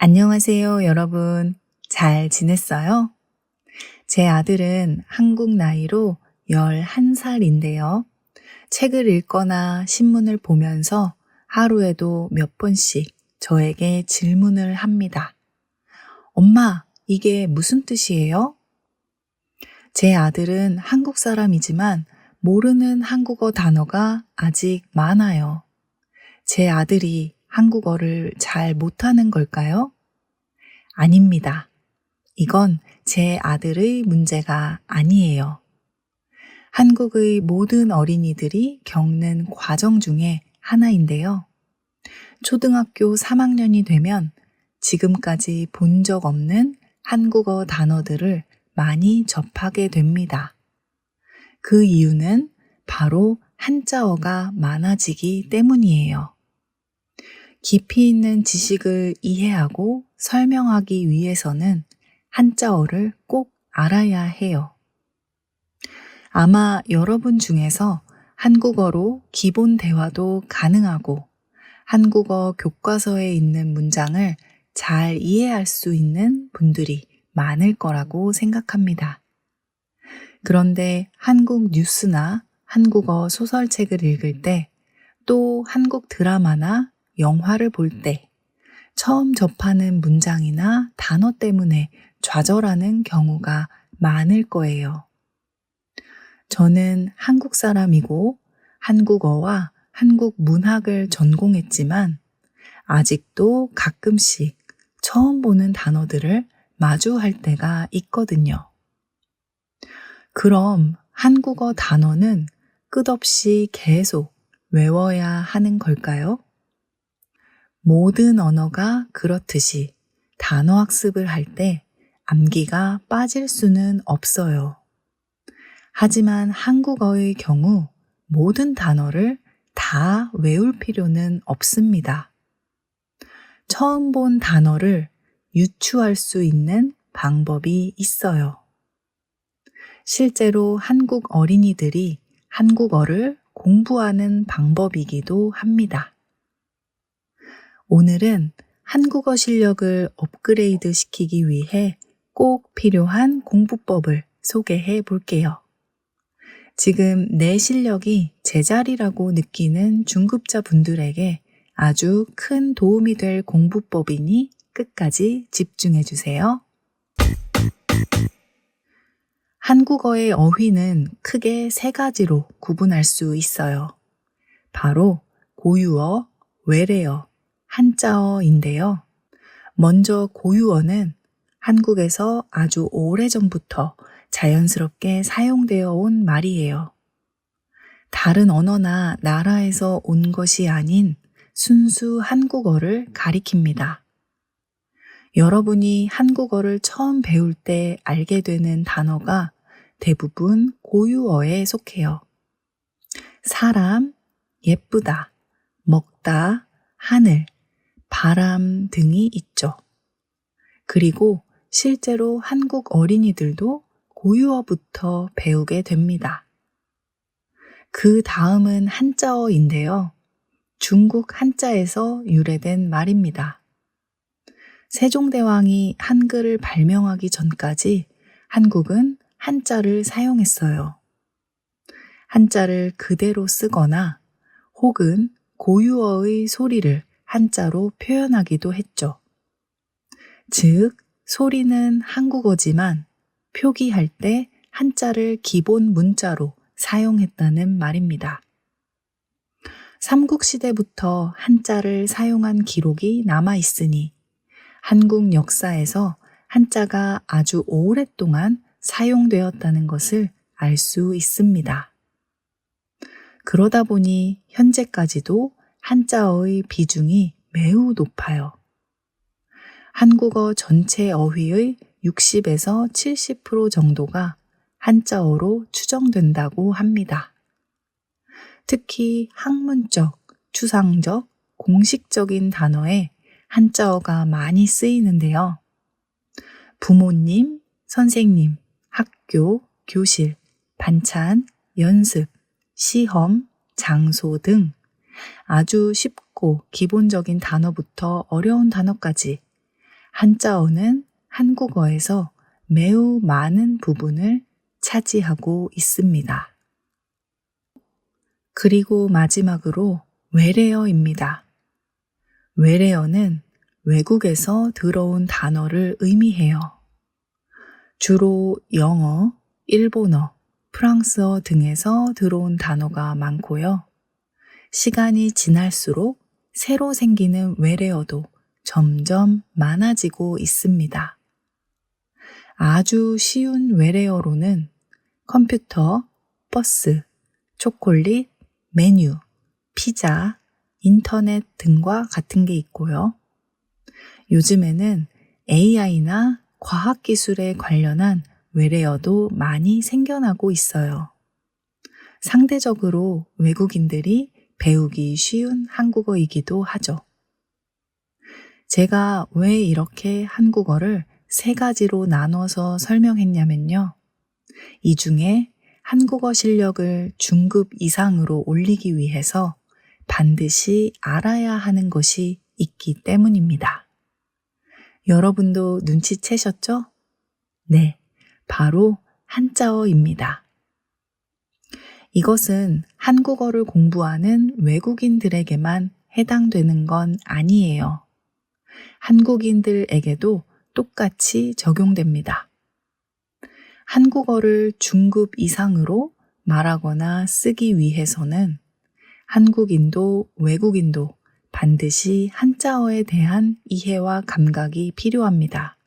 안녕하세요, 여러분. 잘 지냈어요? 제 아들은 한국 나이로 11살인데요. 책을 읽거나 신문을 보면서 하루에도 몇 번씩 저에게 질문을 합니다. 엄마, 이게 무슨 뜻이에요? 제 아들은 한국 사람이지만 모르는 한국어 단어가 아직 많아요. 제 아들이 한국어를 잘 못하는 걸까요? 아닙니다. 이건 제 아들의 문제가 아니에요. 한국의 모든 어린이들이 겪는 과정 중에 하나인데요. 초등학교 3학년이 되면 지금까지 본 적 없는 한국어 단어들을 많이 접하게 됩니다. 그 이유는 바로 한자어가 많아지기 때문이에요. 깊이 있는 지식을 이해하고 설명하기 위해서는 한자어를 꼭 알아야 해요. 아마 여러분 중에서 한국어로 기본 대화도 가능하고 한국어 교과서에 있는 문장을 잘 이해할 수 있는 분들이 많을 거라고 생각합니다. 그런데 한국 뉴스나 한국어 소설책을 읽을 때, 또 한국 드라마나 영화를 볼 때, 처음 접하는 문장이나 단어 때문에 좌절하는 경우가 많을 거예요. 저는 한국 사람이고 한국어와 한국 문학을 전공했지만 아직도 가끔씩 처음 보는 단어들을 마주할 때가 있거든요. 그럼 한국어 단어는 끝없이 계속 외워야 하는 걸까요? 모든 언어가 그렇듯이 단어 학습을 할 때 암기가 빠질 수는 없어요. 하지만 한국어의 경우 모든 단어를 다 외울 필요는 없습니다. 처음 본 단어를 유추할 수 있는 방법이 있어요. 실제로 한국 어린이들이 한국어를 공부하는 방법이기도 합니다. 오늘은 한국어 실력을 업그레이드 시키기 위해 꼭 필요한 공부법을 소개해 볼게요. 지금 내 실력이 제자리라고 느끼는 중급자 분들에게 아주 큰 도움이 될 공부법이니 끝까지 집중해 주세요. 한국어의 어휘는 크게 3가지로 구분할 수 있어요. 바로 고유어, 외래어, 한자어인데요. 먼저 고유어는 한국에서 아주 오래전부터 자연스럽게 사용되어 온 말이에요. 다른 언어나 나라에서 온 것이 아닌 순수 한국어를 가리킵니다. 여러분이 한국어를 처음 배울 때 알게 되는 단어가 대부분 고유어에 속해요. 사람, 예쁘다, 먹다, 하늘, 바람 등이 있죠. 그리고 실제로 한국 어린이들도 고유어부터 배우게 됩니다. 그 다음은 한자어인데요. 중국 한자에서 유래된 말입니다. 세종대왕이 한글을 발명하기 전까지 한국은 한자를 사용했어요. 한자를 그대로 쓰거나 혹은 고유어의 소리를 한자로 표현하기도 했죠. 즉, 소리는 한국어지만 표기할 때 한자를 기본 문자로 사용했다는 말입니다. 삼국시대부터 한자를 사용한 기록이 남아있으니 한국 역사에서 한자가 아주 오랫동안 사용되었다는 것을 알 수 있습니다. 그러다 보니 현재까지도 한자어의 비중이 매우 높아요. 한국어 전체 어휘의 60에서 70% 정도가 한자어로 추정된다고 합니다. 특히 학문적, 추상적, 공식적인 단어에 한자어가 많이 쓰이는데요. 부모님, 선생님, 학교, 교실, 반찬, 연습, 시험, 장소 등 아주 쉽고 기본적인 단어부터 어려운 단어까지 한자어는 한국어에서 매우 많은 부분을 차지하고 있습니다. 그리고 마지막으로 외래어입니다. 외래어는 외국에서 들어온 단어를 의미해요. 주로 영어, 일본어, 프랑스어 등에서 들어온 단어가 많고요. 시간이 지날수록 새로 생기는 외래어도 점점 많아지고 있습니다. 아주 쉬운 외래어로는 컴퓨터, 버스, 초콜릿, 메뉴, 피자, 인터넷 등과 같은 게 있고요. 요즘에는 AI나 과학기술에 관련한 외래어도 많이 생겨나고 있어요. 상대적으로 외국인들이 배우기 쉬운 한국어이기도 하죠. 제가 왜 이렇게 한국어를 3가지로 나눠서 설명했냐면요. 이 중에 한국어 실력을 중급 이상으로 올리기 위해서 반드시 알아야 하는 것이 있기 때문입니다. 여러분도 눈치채셨죠? 네, 바로 한자어입니다. 이것은 한국어를 공부하는 외국인들에게만 해당되는 건 아니에요. 한국인들에게도 똑같이 적용됩니다. 한국어를 중급 이상으로 말하거나 쓰기 위해서는 한국인도 외국인도 반드시 한자어에 대한 이해와 감각이 필요합니다.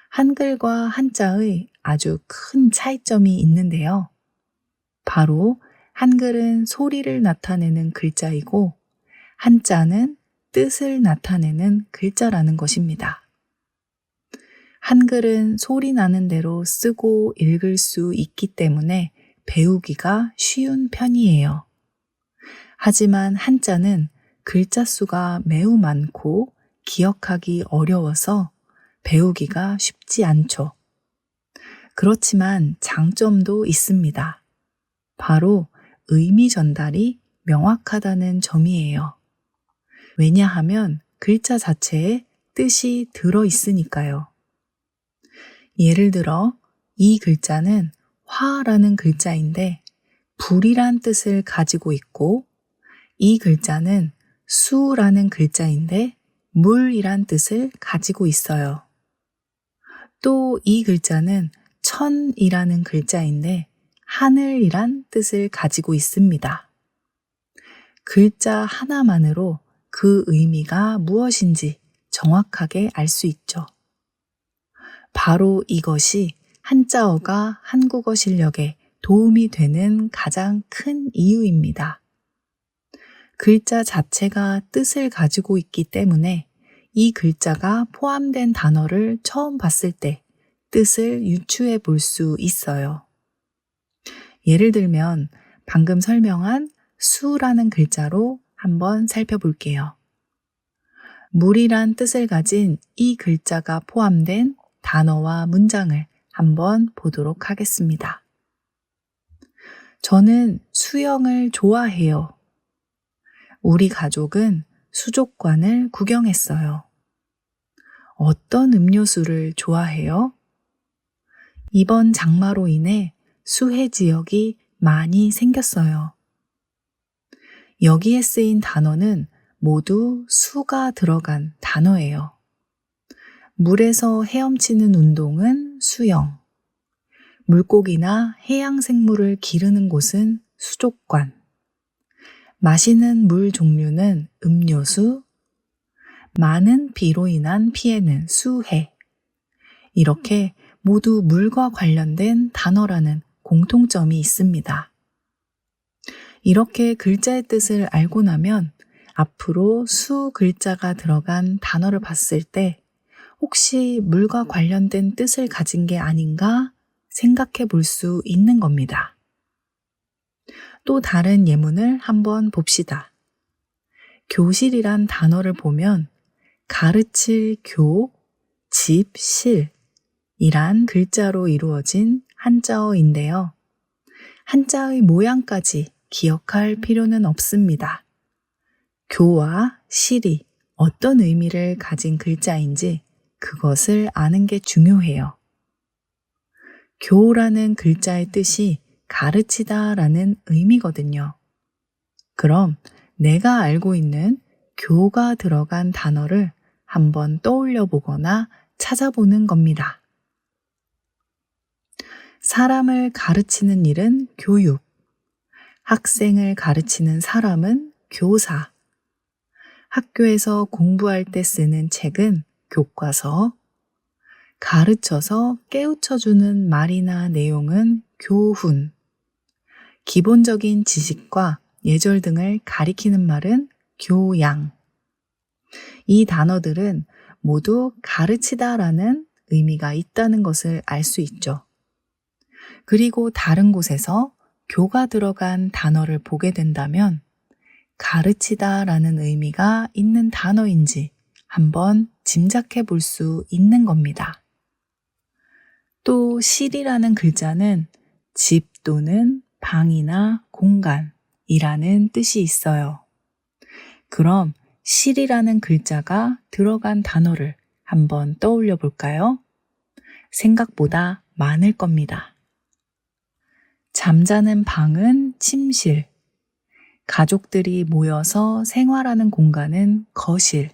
한글과 한자의 아주 큰 차이점이 있는데요. 바로 한글은 소리를 나타내는 글자이고 한자는 뜻을 나타내는 글자라는 것입니다. 한글은 소리 나는 대로 쓰고 읽을 수 있기 때문에 배우기가 쉬운 편이에요. 하지만 한자는 글자 수가 매우 많고 기억하기 어려워서 배우기가 쉽지 않죠. 그렇지만 장점도 있습니다. 바로 의미 전달이 명확하다는 점이에요. 왜냐하면 글자 자체에 뜻이 들어 있으니까요. 예를 들어 이 글자는 화라는 글자인데 불이란 뜻을 가지고 있고 이 글자는 수라는 글자인데 물이란 뜻을 가지고 있어요. 또 이 글자는 천이라는 글자인데 하늘이란 뜻을 가지고 있습니다. 글자 하나만으로 그 의미가 무엇인지 정확하게 알 수 있죠. 바로 이것이 한자어가 한국어 실력에 도움이 되는 가장 큰 이유입니다. 글자 자체가 뜻을 가지고 있기 때문에 이 글자가 포함된 단어를 처음 봤을 때 뜻을 유추해 볼 수 있어요. 예를 들면 방금 설명한 수라는 글자로 한번 살펴볼게요. 물이란 뜻을 가진 이 글자가 포함된 단어와 문장을 한번 보도록 하겠습니다. 저는 수영을 좋아해요. 우리 가족은 수족관을 구경했어요. 어떤 음료수를 좋아해요? 이번 장마로 인해 수해 지역이 많이 생겼어요. 여기에 쓰인 단어는 모두 수가 들어간 단어예요. 물에서 헤엄치는 운동은 수영, 물고기나 해양 생물을 기르는 곳은 수족관, 마시는 물 종류는 음료수, 많은 비로 인한 피해는 수해. 이렇게 모두 물과 관련된 단어라는 공통점이 있습니다. 이렇게 글자의 뜻을 알고 나면 앞으로 수 글자가 들어간 단어를 봤을 때 혹시 물과 관련된 뜻을 가진 게 아닌가 생각해 볼 수 있는 겁니다. 또 다른 예문을 한번 봅시다. 교실이란 단어를 보면 가르칠 교, 집, 실 이란 글자로 이루어진 한자어인데요. 한자의 모양까지 기억할 필요는 없습니다. 교와 실이 어떤 의미를 가진 글자인지 그것을 아는 게 중요해요. 교라는 글자의 뜻이 가르치다 라는 의미거든요. 그럼 내가 알고 있는 교가 들어간 단어를 한번 떠올려 보거나 찾아보는 겁니다. 사람을 가르치는 일은 교육, 학생을 가르치는 사람은 교사, 학교에서 공부할 때 쓰는 책은 교과서, 가르쳐서 깨우쳐주는 말이나 내용은 교훈, 기본적인 지식과 예절 등을 가리키는 말은 교양. 이 단어들은 모두 가르치다라는 의미가 있다는 것을 알 수 있죠. 그리고 다른 곳에서 교가 들어간 단어를 보게 된다면 가르치다라는 의미가 있는 단어인지 한번 짐작해 볼 수 있는 겁니다. 또 실이라는 글자는 집 또는 방이나 공간이라는 뜻이 있어요. 그럼 실이라는 글자가 들어간 단어를 한번 떠올려 볼까요? 생각보다 많을 겁니다. 잠자는 방은 침실, 가족들이 모여서 생활하는 공간은 거실,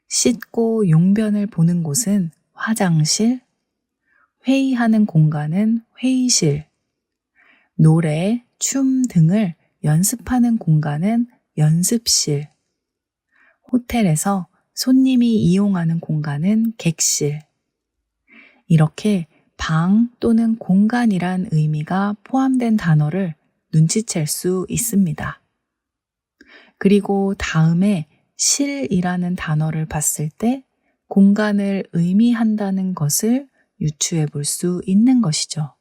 씻고 용변을 보는 곳은 화장실, 회의하는 공간은 회의실, 노래, 춤 등을 연습하는 공간은 연습실, 호텔에서 손님이 이용하는 공간은 객실. 이렇게 방 또는 공간이란 의미가 포함된 단어를 눈치챌 수 있습니다. 그리고 다음에 실이라는 단어를 봤을 때 공간을 의미한다는 것을 유추해 볼 수 있는 것이죠.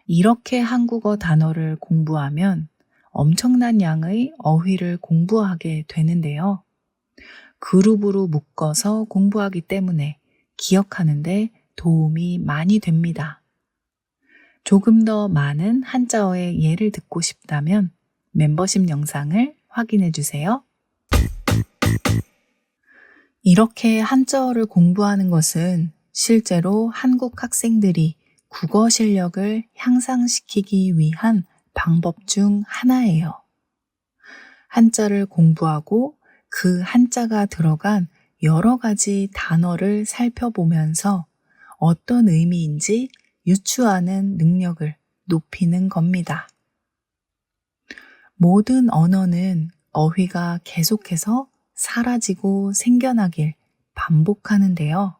이렇게 한국어 단어를 공부하면 엄청난 양의 어휘를 공부하게 되는데요. 그룹으로 묶어서 공부하기 때문에 기억하는데 도움이 많이 됩니다. 조금 더 많은 한자어의 예를 듣고 싶다면 멤버십 영상을 확인해 주세요. 이렇게 한자어를 공부하는 것은 실제로 한국 학생들이 국어 실력을 향상시키기 위한 방법 중 하나예요. 한자를 공부하고 그 한자가 들어간 여러 가지 단어를 살펴보면서 어떤 의미인지 유추하는 능력을 높이는 겁니다. 모든 언어는 어휘가 계속해서 사라지고 생겨나길 반복하는데요.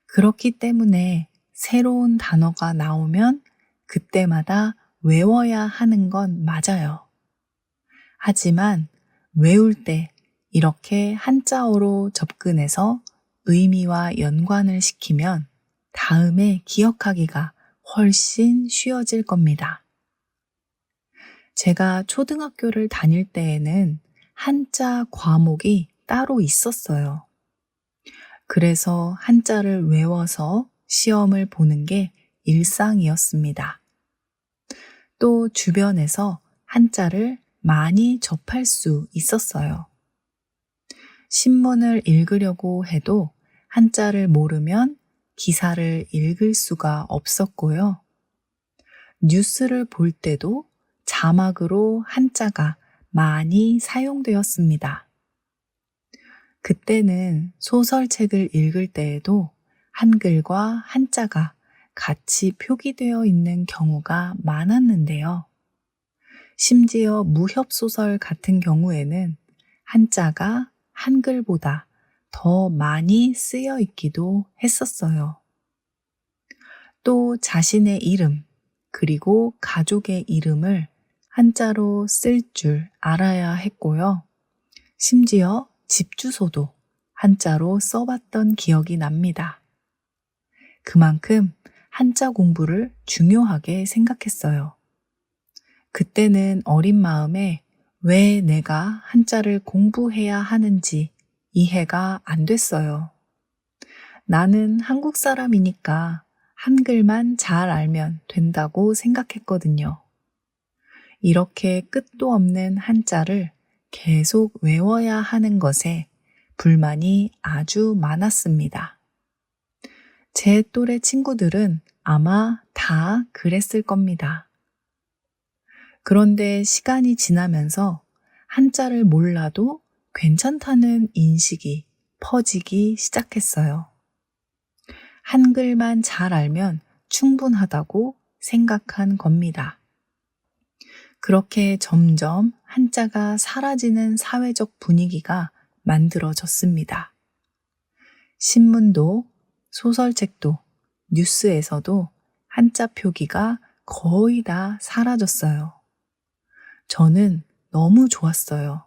그렇기 때문에 새로운 단어가 나오면 그때마다 외워야 하는 건 맞아요. 하지만 외울 때 이렇게 한자어로 접근해서 의미와 연관을 시키면 다음에 기억하기가 훨씬 쉬워질 겁니다. 제가 초등학교를 다닐 때에는 한자 과목이 따로 있었어요. 그래서 한자를 외워서 시험을 보는 게 일상이었습니다. 또 주변에서 한자를 많이 접할 수 있었어요. 신문을 읽으려고 해도 한자를 모르면 기사를 읽을 수가 없었고요. 뉴스를 볼 때도 자막으로 한자가 많이 사용되었습니다. 그때는 소설책을 읽을 때에도 한글과 한자가 같이 표기되어 있는 경우가 많았는데요. 심지어 무협소설 같은 경우에는 한자가 한글보다 더 많이 쓰여 있기도 했었어요. 또 자신의 이름, 그리고 가족의 이름을 한자로 쓸 줄 알아야 했고요. 심지어 집 주소도 한자로 써봤던 기억이 납니다. 그만큼 한자 공부를 중요하게 생각했어요. 그때는 어린 마음에 왜 내가 한자를 공부해야 하는지 이해가 안 됐어요. 나는 한국 사람이니까 한글만 잘 알면 된다고 생각했거든요. 이렇게 끝도 없는 한자를 계속 외워야 하는 것에 불만이 아주 많았습니다. 제 또래 친구들은 아마 다 그랬을 겁니다. 그런데 시간이 지나면서 한자를 몰라도 괜찮다는 인식이 퍼지기 시작했어요. 한글만 잘 알면 충분하다고 생각한 겁니다. 그렇게 점점 한자가 사라지는 사회적 분위기가 만들어졌습니다. 신문도 소설책도 뉴스에서도 한자 표기가 거의 다 사라졌어요. 저는 너무 좋았어요.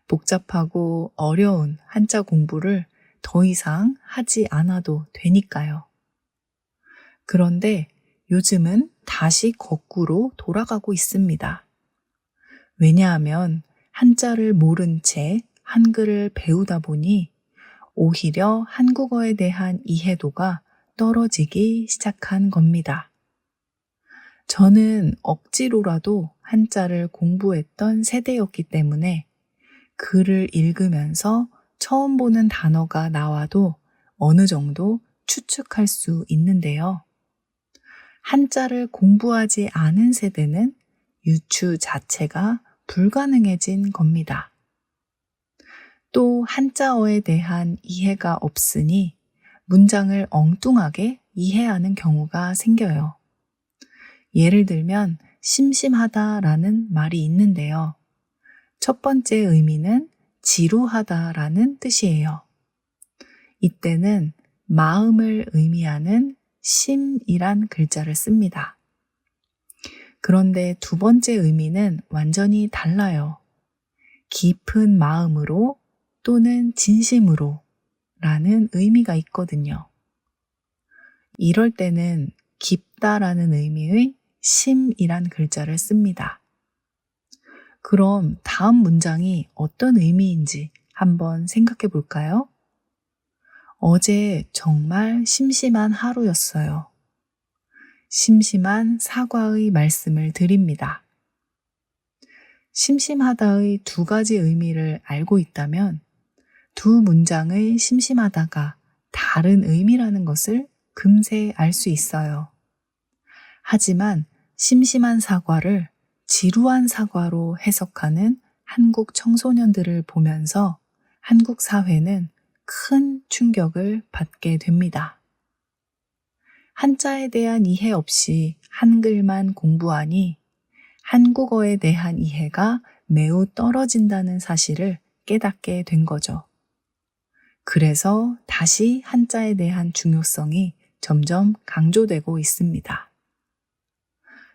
복잡하고 어려운 한자 공부를 더 이상 하지 않아도 되니까요. 그런데 요즘은 다시 거꾸로 돌아가고 있습니다. 왜냐하면 한자를 모른 채 한글을 배우다 보니 오히려 한국어에 대한 이해도가 떨어지기 시작한 겁니다. 저는 억지로라도 한자를 공부했던 세대였기 때문에 글을 읽으면서 처음 보는 단어가 나와도 어느 정도 추측할 수 있는데요. 한자를 공부하지 않은 세대는 유추 자체가 불가능해진 겁니다. 또 한자어에 대한 이해가 없으니 문장을 엉뚱하게 이해하는 경우가 생겨요. 예를 들면 심심하다라는 말이 있는데요. 첫 번째 의미는 지루하다라는 뜻이에요. 이때는 마음을 의미하는 심이란 글자를 씁니다. 그런데 두 번째 의미는 완전히 달라요. 깊은 마음으로 또는 진심으로 라는 의미가 있거든요. 이럴 때는 깊다라는 의미의 심이란 글자를 씁니다. 그럼 다음 문장이 어떤 의미인지 한번 생각해 볼까요? 어제 정말 심심한 하루였어요. 심심한 사과의 말씀을 드립니다. 심심하다의 두 가지 의미를 알고 있다면 두 문장의 심심하다가 다른 의미라는 것을 금세 알 수 있어요. 하지만 심심한 사과를 지루한 사과로 해석하는 한국 청소년들을 보면서 한국 사회는 큰 충격을 받게 됩니다. 한자에 대한 이해 없이 한글만 공부하니 한국어에 대한 이해가 매우 떨어진다는 사실을 깨닫게 된 거죠. 그래서 다시 한자에 대한 중요성이 점점 강조되고 있습니다.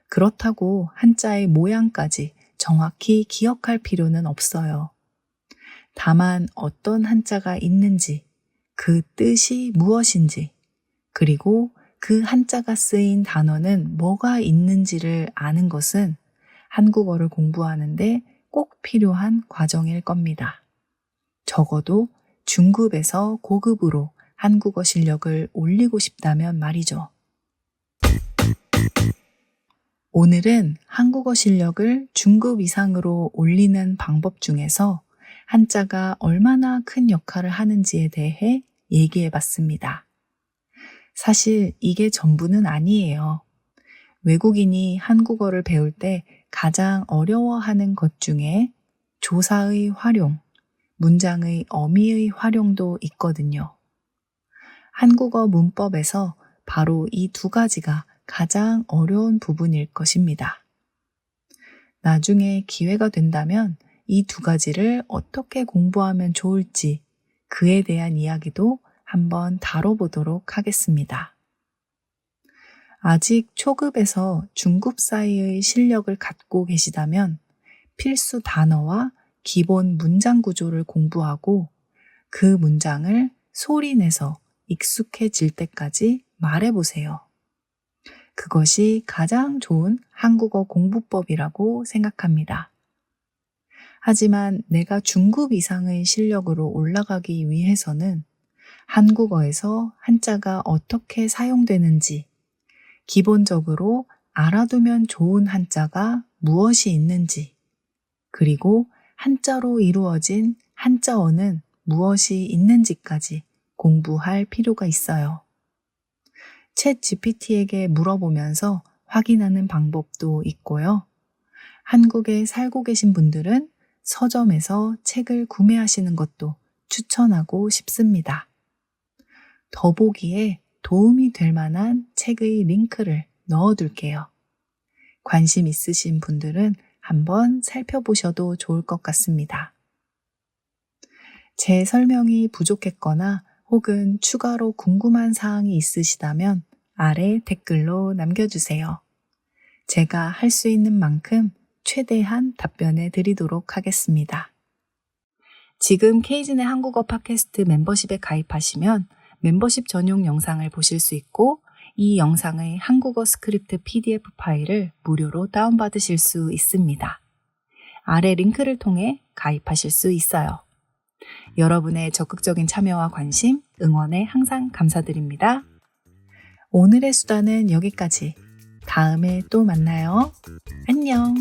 그렇다고 한자의 모양까지 정확히 기억할 필요는 없어요. 다만 어떤 한자가 있는지, 그 뜻이 무엇인지, 그리고 그 한자가 쓰인 단어는 뭐가 있는지를 아는 것은 한국어를 공부하는데 꼭 필요한 과정일 겁니다. 적어도 중급에서 고급으로 한국어 실력을 올리고 싶다면 말이죠. 오늘은 한국어 실력을 중급 이상으로 올리는 방법 중에서 한자가 얼마나 큰 역할을 하는지에 대해 얘기해 봤습니다. 사실 이게 전부는 아니에요. 외국인이 한국어를 배울 때 가장 어려워하는 것 중에 조사의 활용, 문장의 어미의 활용도 있거든요. 한국어 문법에서 바로 이 두 가지가 가장 어려운 부분일 것입니다. 나중에 기회가 된다면 이 두 가지를 어떻게 공부하면 좋을지 그에 대한 이야기도 한번 다뤄보도록 하겠습니다. 아직 초급에서 중급 사이의 실력을 갖고 계시다면 필수 단어와 기본 문장 구조를 공부하고 그 문장을 소리내서 익숙해질 때까지 말해보세요. 그것이 가장 좋은 한국어 공부법이라고 생각합니다. 하지만 내가 중급 이상의 실력으로 올라가기 위해서는 한국어에서 한자가 어떻게 사용되는지, 기본적으로 알아두면 좋은 한자가 무엇이 있는지, 그리고 한자로 이루어진 한자어는 무엇이 있는지까지 공부할 필요가 있어요. 챗 GPT에게 물어보면서 확인하는 방법도 있고요. 한국에 살고 계신 분들은 서점에서 책을 구매하시는 것도 추천하고 싶습니다. 더보기에 도움이 될 만한 책의 링크를 넣어둘게요. 관심 있으신 분들은 한번 살펴보셔도 좋을 것 같습니다. 제 설명이 부족했거나 혹은 추가로 궁금한 사항이 있으시다면 아래 댓글로 남겨주세요. 제가 할 수 있는 만큼 최대한 답변해 드리도록 하겠습니다. 지금 케이진의 한국어 팟캐스트 멤버십에 가입하시면 멤버십 전용 영상을 보실 수 있고 이 영상의 한국어 스크립트 PDF 파일을 무료로 다운받으실 수 있습니다. 아래 링크를 통해 가입하실 수 있어요. 여러분의 적극적인 참여와 관심, 응원에 항상 감사드립니다. 오늘의 수다는 여기까지. 다음에 또 만나요. 안녕.